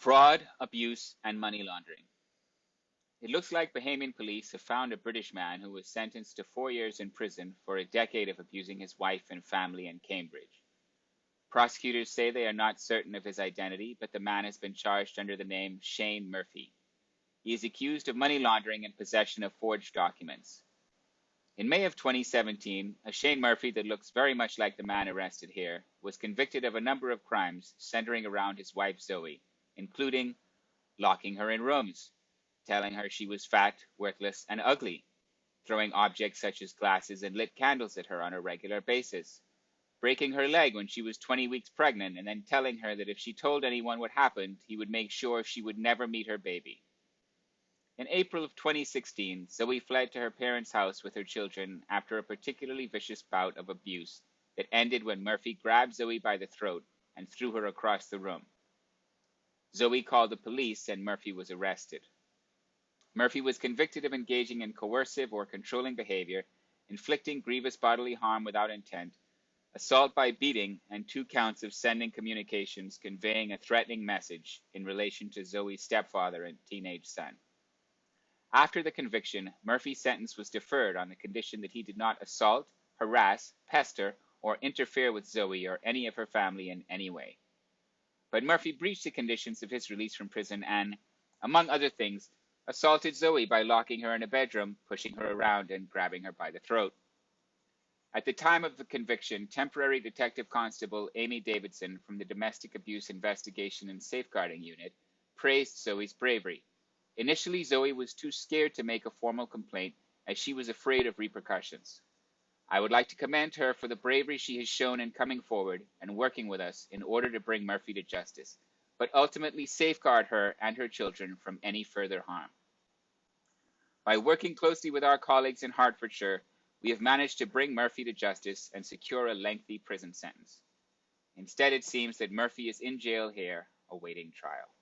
Fraud, abuse, and money laundering. It looks like Bahamian police have found a British man who was sentenced to 4 years in prison for a decade of abusing his wife and family in Cambridge. Prosecutors say they are not certain of his identity, but the man has been charged under the name Shane Murphy. He is accused of money laundering and possession of forged documents. In May of 2017, a Shane Murphy that looks very much like the man arrested here was convicted of a number of crimes centering around his wife Zoe, including locking her in rooms, telling her she was fat, worthless, and ugly, throwing objects such as glasses and lit candles at her on a regular basis, breaking her leg when she was 20 weeks pregnant, and then telling her that if she told anyone what happened, he would make sure she would never meet her baby. In April of 2016, Zoe fled to her parents' house with her children after a particularly vicious bout of abuse that ended when Murphy grabbed Zoe by the throat and threw her across the room. Zoe called the police and Murphy was arrested. Murphy was convicted of engaging in coercive or controlling behavior, inflicting grievous bodily harm without intent, assault by beating, and 2 counts of sending communications conveying a threatening message in relation to Zoe's stepfather and teenage son. After the conviction, Murphy's sentence was deferred on the condition that he did not assault, harass, pester, or interfere with Zoe or any of her family in any way. But Murphy breached the conditions of his release from prison and, among other things, assaulted Zoe by locking her in a bedroom, pushing her around, and grabbing her by the throat. At the time of the conviction, temporary Detective Constable Amy Davidson from the Domestic Abuse Investigation and Safeguarding Unit praised Zoe's bravery. Initially, Zoe was too scared to make a formal complaint as she was afraid of repercussions. I would like to commend her for the bravery she has shown in coming forward and working with us in order to bring Murphy to justice, but ultimately safeguard her and her children from any further harm. By working closely with our colleagues in Hertfordshire, we have managed to bring Murphy to justice and secure a lengthy prison sentence. Instead, it seems that Murphy is in jail here, awaiting trial.